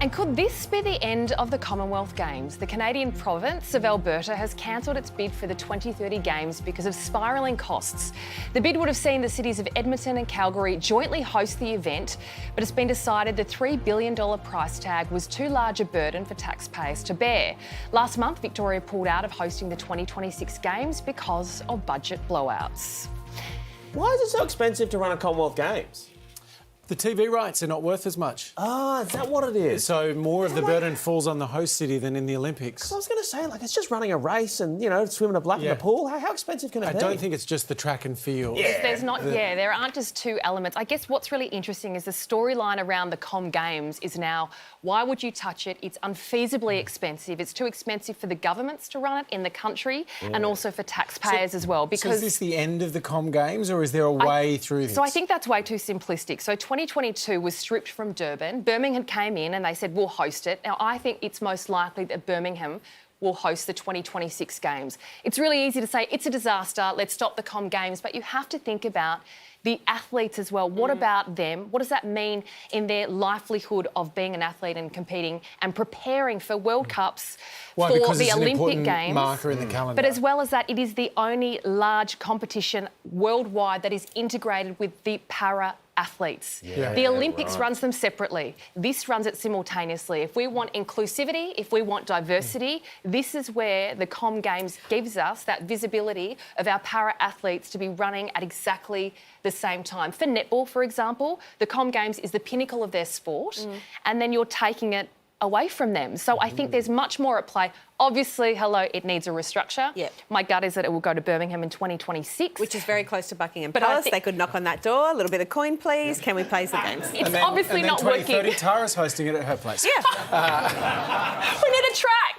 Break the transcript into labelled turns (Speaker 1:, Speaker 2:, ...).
Speaker 1: And could this be the end of the Commonwealth Games? The Canadian province of Alberta has cancelled its bid for the 2030 Games because of spiralling costs. The bid would have seen the cities of Edmonton and Calgary jointly host the event, but it's been decided the $3 billion price tag was too large a burden for taxpayers to bear. Last month, Victoria pulled out of hosting the 2026 Games because of budget blowouts.
Speaker 2: Why is it so expensive to run a Commonwealth Games?
Speaker 3: The TV rights are not worth as much.
Speaker 2: Ah, is that what it is?
Speaker 3: So more of the burden falls on the host city than in the Olympics.
Speaker 2: I was going to say, it's just running a race and, swimming a lap in the pool. How expensive can it be?
Speaker 3: I don't think it's just the track and field.
Speaker 1: Yeah. There aren't just two elements. I guess what's really interesting is the storyline around the Com Games is now, why would you touch it? It's unfeasibly expensive. It's too expensive for the governments to run it in the country and also for taxpayers as well. Because
Speaker 3: is this the end of the Com Games or is there a way through this?
Speaker 1: So I think that's way too simplistic. So 2022 was stripped from Durban. Birmingham came in and they said, we'll host it. Now, I think it's most likely that Birmingham will host the 2026 Games. It's really easy to say, it's a disaster, let's stop the Com Games, but you have to think about the athletes as well. What about them? What does that mean in their livelihood of being an athlete and competing and preparing for World Cups, for the Olympic Games?
Speaker 3: Marker in the calendar.
Speaker 1: But as well as that, it is the only large competition worldwide that is integrated with the para-athletes. The Olympics runs them separately. This runs it simultaneously. If we want inclusivity, if we want diversity, this is where the Com Games gives us that visibility of our para-athletes to be running at exactly the same time. For netball, for example, the Com Games is the pinnacle of their sport, and then you're taking it away from them. So I think there's much more at play. Obviously, it needs a restructure.
Speaker 4: Yep.
Speaker 1: My gut is that it will go to Birmingham in 2026.
Speaker 4: Which is very close to Buckingham Palace. They could knock on that door, a little bit of coin, please. Can we play the games?
Speaker 1: It's obviously not working.
Speaker 3: 2030, Tara's hosting it at her place.
Speaker 4: Yeah.
Speaker 1: We need a track.